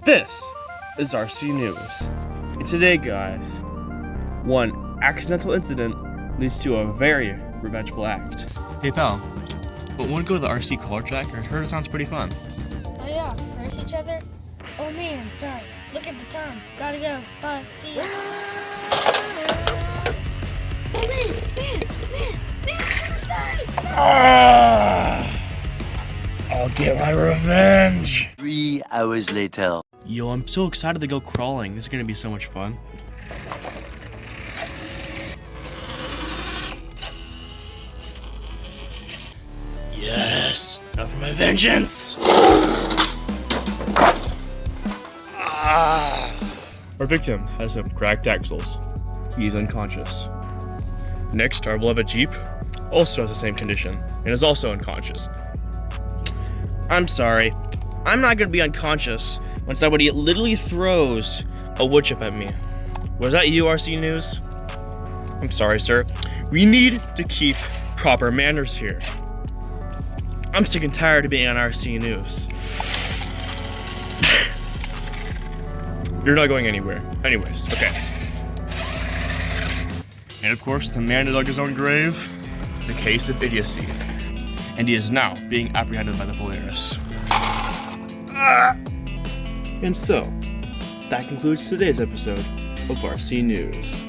This is RC News. And today, guys, one accidental incident leads to a very revengeful act. Hey pal, want to go to the RC color track? I heard it sounds pretty fun. Oh yeah, race each other? Oh man, sorry. Look at the time. Gotta go. Bye. See ya. Oh man, I'm so sorry. I'll get my revenge. 3 hours later. Yo, I'm so excited to go crawling. This is gonna be so much fun. Yes, now for my vengeance. Our victim has some cracked axles. He's unconscious. Next, our beloved Jeep also has the same condition and is also unconscious. I'm sorry, I'm not gonna be unconscious when somebody literally throws a wood chip at me. Was that you, RC News? I'm sorry, sir. We need to keep proper manners here. I'm sick and tired of being on RC News. You're not going anywhere. Anyways, okay. And of course, the man that dug his own grave is a case of idiocy. And he is now being apprehended by the Polaris. And so, that concludes today's episode of RC News.